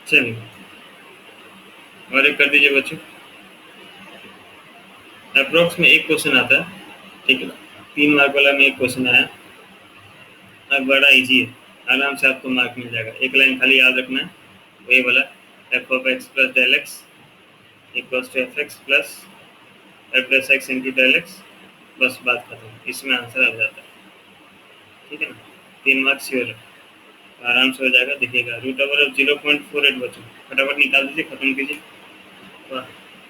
चलिए और एक कर दीजिए बच्चों। अप्रोक्स में एक क्वेश्चन आता है, ठीक है, 3 मार्क वाला में एक क्वेश्चन आया, अब बड़ा इजी है, आराम से आपको मार्क मिल जाएगा। एक लाइन खाली याद रखना है, वही वाला, F of X plus del X equals to F X plus F dash X into del X, बस बात खत्म, इसमें आंसर आ जाता है, ठीक है ना। 3 मार्क्स श्योर है, आराम से हो जाएगा, देखिएगा रूट ओवर ऑफ 0.48 बच्चों, फटाफट निकाल दीजिए, खत्म कीजिए।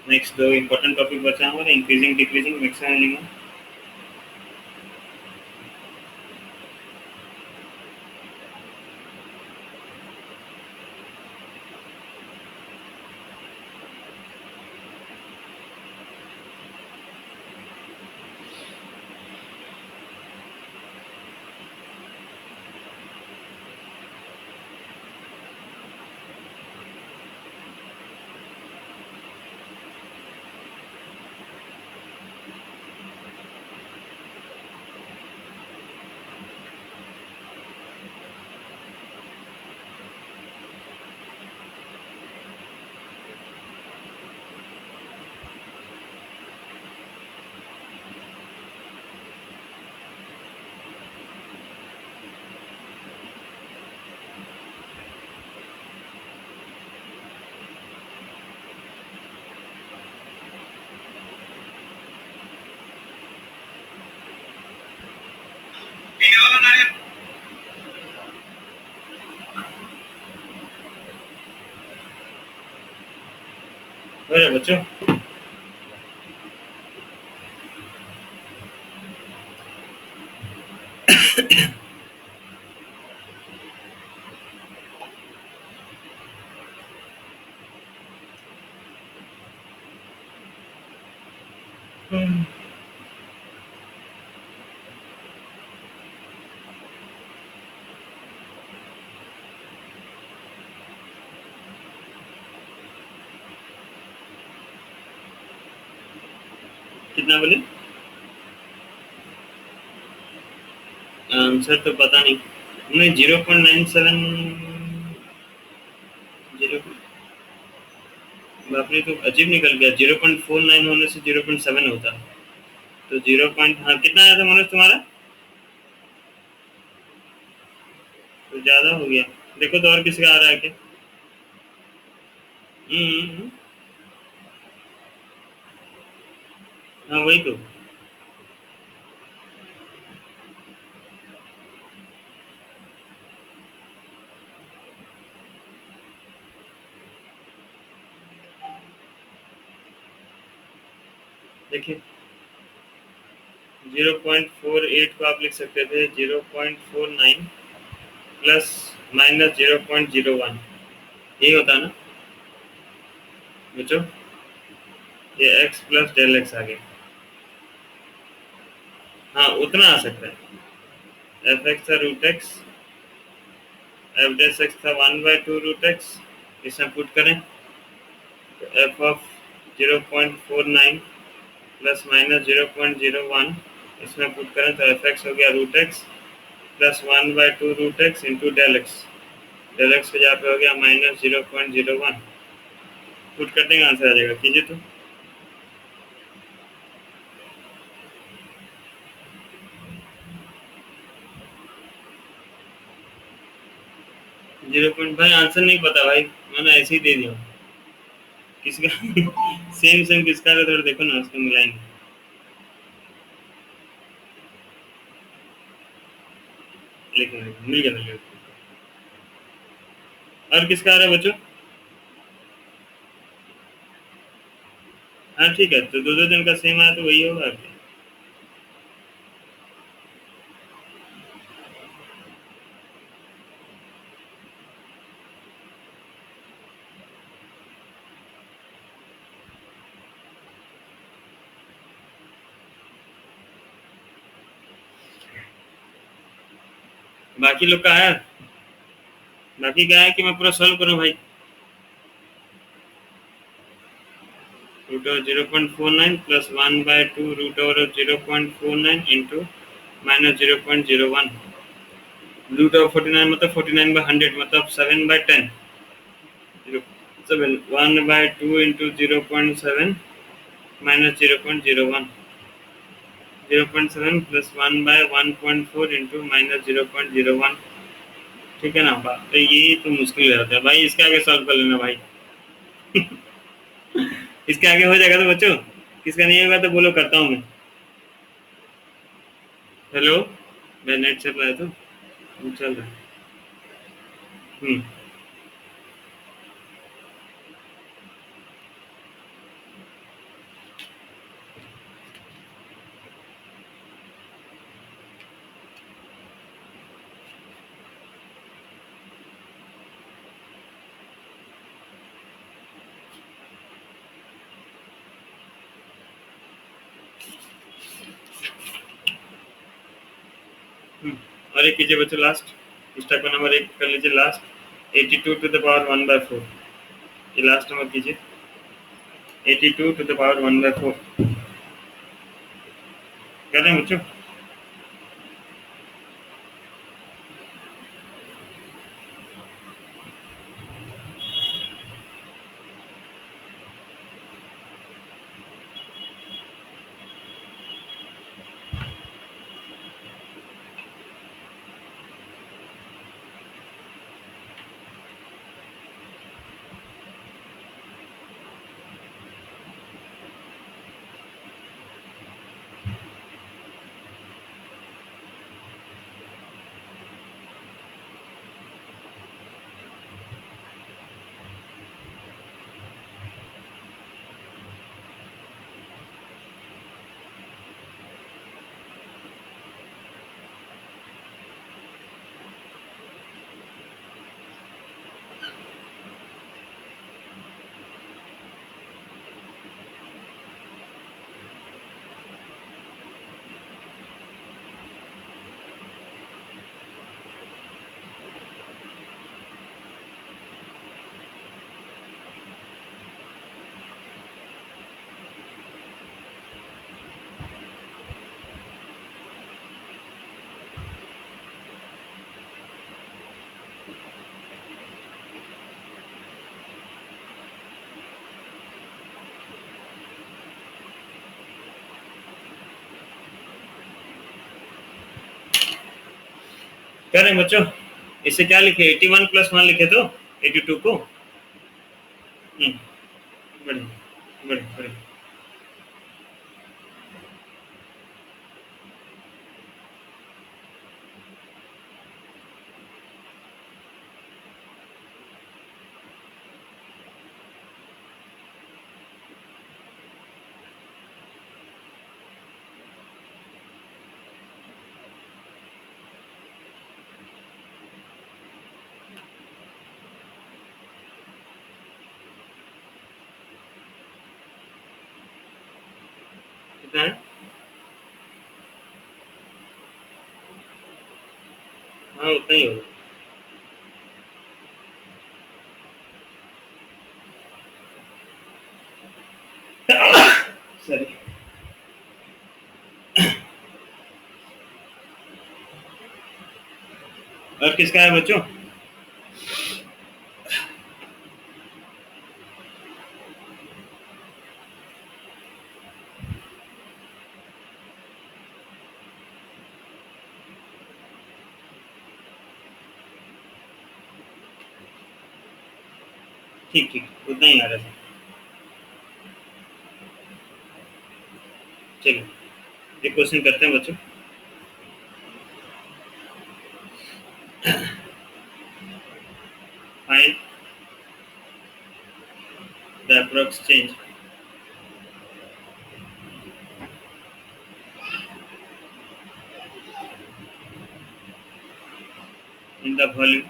नेक्स्ट दो इंपॉर्टेंट टॉपिक बचा हमारा, इंक्रीजिंग डिक्रीजिंग मैक्सिमम मिनिमम। अरे बच्चों, कितना बोले? आंसर तो पता नहीं। नहीं, 0.97। जीरो, बाप रे, तो अजीब निकल गया। 0.49 होने से 0.7 होता। तो 0 पॉइंट, हाँ, कितना आया था मनोज तुम्हारा? तो ज्यादा हो गया। देखो तो और किसी का आ रहा है क्या? हम्म। हाँ वही तो। देखिए, 0.48 को आप लिख सकते थे 0.49 प्लस माइनस 0.01, यही होता है ना बच्चों? ये x प्लस डेल एक्स आ गया। हाँ, उतना आ सकता है। एफ एक्स था root x, F dash X था 1/2 रूट एक्स। इसमें पुट करें तो एफ ऑफ 0.49 प्लस माइनस 0.01, इसमें पुट करें तो एफ एक्स हो गया root X plus 1/2 root X into del X. Del X के जहाँ पे हो गया माइनस 0.01। पुट कर देंगे, आंसर आ जाएगा। कीजिए तो। 0 भाई आंसर नहीं पता भाई, मैंने ऐसे ही दे दिया। किसका सेम सेम किसका है, थोड़ा देखो ना, उसको मिलाएंगे। लिखो लिखो, मिल गया मिल गया। और किसका आ रहा है बच्चों? हाँ ठीक है, तो दो दो दिन का सेम आया तो वही होगा आपके। बाकी लोग का है? बाकी क्या है कि मैं पूरा सॉल्व करूँ भाई? Root over 0.49 plus 1/2 root over 0.49 into minus 0.01। Root over 49 मतलब 49/100 मतलब 7/10। 7 1/2 into 0.7 minus 0.01। 0.7 plus 1/1.4 into minus 0.01। ठीक है ना बात? तो ये तो मुश्किल हो जाता है भाई, इसके आगे सॉल्व कर लेना भाई। इसके आगे हो जाएगा तो बच्चों, किसका नहीं होगा तो बोलो, करता हूँ मैं। हेलो, मैं नेट चल रहा है तो चल रहा है। हम्म। और एक कीजिए बच्चों, लास्ट स्टेप नंबर 1 कर लीजिए लास्ट। 82 टू द पावर 1/4, ये लास्ट नंबर कीजिए। 82 टू द पावर 1/4 कर रहे हैं बच्चों? कह रहे हैं बच्चों, इसे क्या लिखे, 81 + 1 लिखे तो 82 को। बढ़िया बढ़िया बढ़िया। कितना है? हाँ उतना ही होगा। सॉरी। और किसका है बच्चों? ठीक ठीक, उतना ही आ रहा था। चलिए एक क्वेश्चन करते हैं बच्चों। Find the approx change in the volume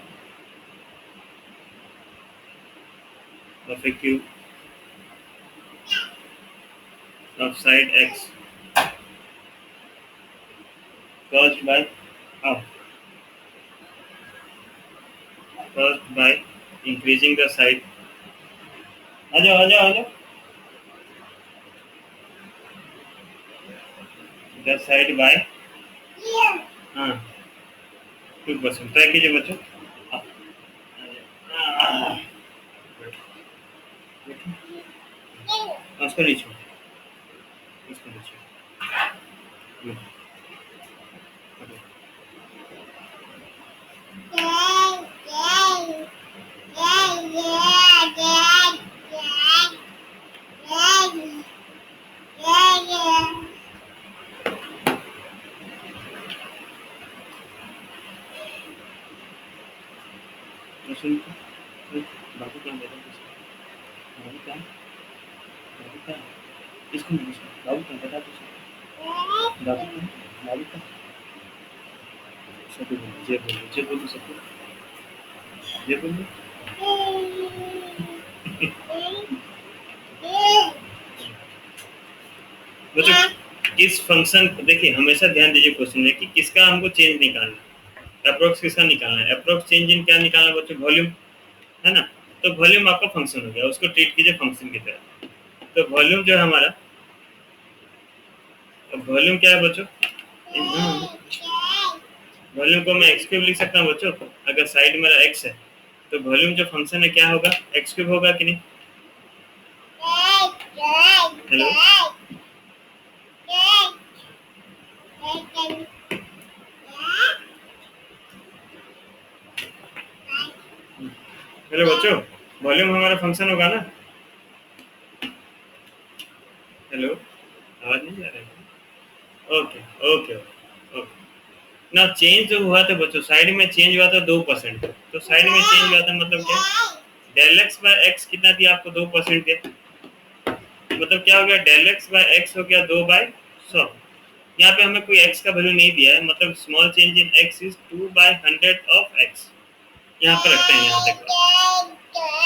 of a cube of side x caused by how? Caused by increasing the side. आ जाओ आ जाओ आ जाओ। The side by हाँ 2%। ट्राई कीजिए बच्चों। हाँ, उसको नहीं छू, उसको नहीं छू। बाबू क्या बेटा, बाबू क्या, बाबू क्या, इसको नहीं, बाबू क्या बता तो, बाबू क्या, बाबू क्या, सब बोलो, जे बोलो सबको, जे बोलो। बच्चों इस फंक्शन देखिए, हमेशा ध्यान दीजिए क्वेश्चन में कि किसका हमको चेंज निकालना है। अप्रोक्स किसका निकालना है? अप्रोक्स चेंज इन क्या निकालना है बच्चों? वॉल्यूम, है ना। तो वॉल्यूम आपका फंक्शन हो गया, उसको ट्रीट कीजिए फंक्शन की तरह। तो वॉल्यूम जो है हमारा, वॉल्यूम क्या है बच्चों? वॉल्यूम को मैं एक्स क्यूब लिख सकता हूँ बच्चों। अगर साइड मेरा एक्स है तो वॉल्यूम जो फंक्शन है क्या होगा? एक्स क्यूब होगा कि नहीं? हेलो, हेलो बच्चों, वॉल्यूम हमारा फंक्शन होगा ना? हेलो, आवाज नहीं आ रही है? Okay okay okay. ना चेंज जो हुआ था बच्चों, साइड में चेंज हुआ था 2%। तो साइड में चेंज हुआ था मतलब क्या? डेल एक्स बाय एक्स कितना दिया आपको? 2% दिया। मतलब क्या हो गया? डेल एक्स बाय एक्स हो गया 2/100। यहाँ पे हमें कोई एक्स का वैल्यू नहीं दिया है, मतलब small change in x is 2/100 of x. यहाँ पे रखते हैं, यहाँ तक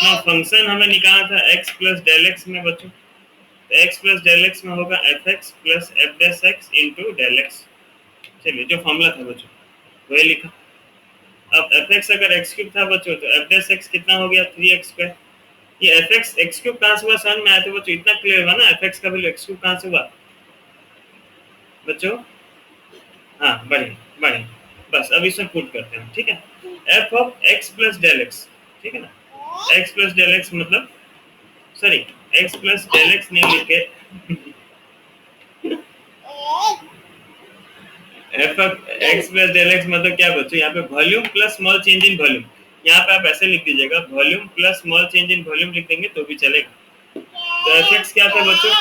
ना। फंक्शन हमें निकालना था एक्स प्लस डेल एक्स में बच्चों। तो एक्स प्लस डेल एक्स में होगा F X plus F dash X into del X. चलिए जो फॉर्मूला था बच्चों वही लिखा। अब एफ एक्स अगर एक्स क्यूब था बच्चों तो एफ डैश एक्स कितना हो गया? 3x²। ये एफ एक्स एक्स क्यूब कहाँ से हुआ समझ में आया? तो बच्चों इतना क्लियर हुआ ना, एफ एक्स का वैल्यू एक्स क्यूब कहाँ से हुआ बच्चों? हाँ बढ़िया बढ़िया। बस अब इसमें पुट करते हैं, ठीक है। F of X plus del X, ठीक है ना। एक्स प्लस डेल एक्स मतलब, sorry, X plus del X नहीं लिख के F X plus del X मतलब क्या बच्चों, यहाँ पे volume plus small change in volume, यहाँ पे आप ऐसे लिख दीजिएगा volume plus small change in volume लिख देंगे तो भी चलेगा। तो एफ एक्स क्या था बच्चों,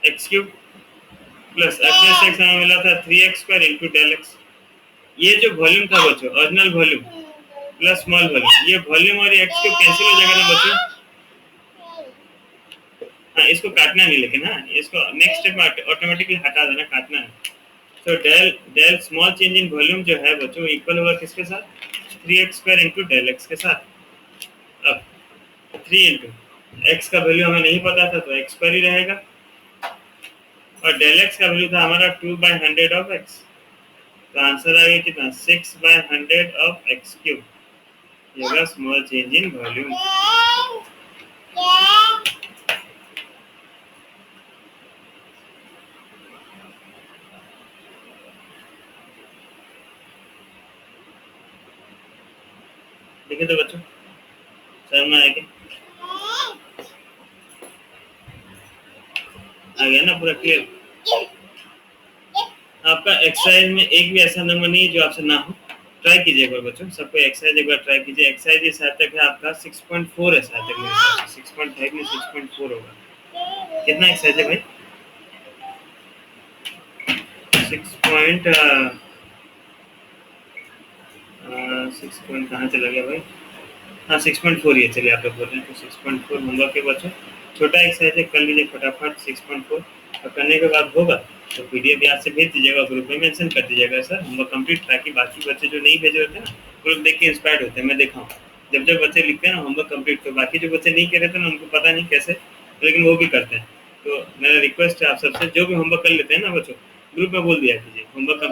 x cube plus F S x हमें मिला था 3x² इंटू डेल एक्स। ये जो वॉल्यूम था बच्चों, original volume plus small volume, ये वॉल्यूम और एक्स क्यूब कैंसिल हो जाएगा ना बच्चों। हाँ इसको काटना नहीं, लेकिन हाँ इसको नेक्स्ट स्टेप में ऑटोमेटिकली हटा देना, काटना है। तो del del small change in volume जो है बच्चों इक्वल होगा किसके साथ, 3x² इंटू डेल एक्स के साथ। अब 3 इंटू एक्स का वैल्यू हमें नहीं पता था तो एक्स पर ही रहेगा, और डेल एक्स का वैल्यू था हमारा 2/100 ऑफ एक्स। तो आंसर आ गया कितना, 6/100 ऑफ एक्स क्यूब, ये होगा स्मॉल चेंज इन वॉल्यूम। देखिए तो बच्चों समझ में आएगा, आ गया ना पूरा क्लियर। आपका एक्सरसाइज में एक भी ऐसा नंबर नहीं है जो आपसे ना हो, ट्राई कीजिए एक बार बच्चों, सबको एक्सरसाइज एक बार ट्राई कीजिए। एक्सरसाइज ये शायद तक है आपका 6.4 है, शायद तक मेरे हिसाब से 6.5 में 6.4 होगा। कितना एक्सरसाइज है भाई, 6 पॉइंट कहाँ चला गया भाई, हाँ 6.4 ही है, चलिए आप लोग बोल रहे हैं तो 6.4 होमवर्क के बच्चों, छोटा एक्सरसाइज है, कर लीजिए फटाफट 6.4, और करने के बाद होगा तो पीडीएफ याद से भेज दीजिएगा, ग्रुप में मेंशन कर दीजिएगा सर होमवर्क कंप्लीट, ताकि बाकी बच्चे जो नहीं भेजे होते हैं ना ग्रुप देख के इंस्पायर्ड होते हैं। मैं देखा हूँ जब जब बच्चे लिखते हैं ना होमवर्क कंप्लीट, तो बाकी जो बच्चे नहीं कर रहे थे ना उनको पता नहीं कैसे, लेकिन वो भी करते हैं। तो मेरा रिक्वेस्ट है आप सबसे, जो भी होमवर्क कर लेते हैं ना बच्चों ग्रुप में बोल दिया कीजिए होमवर्क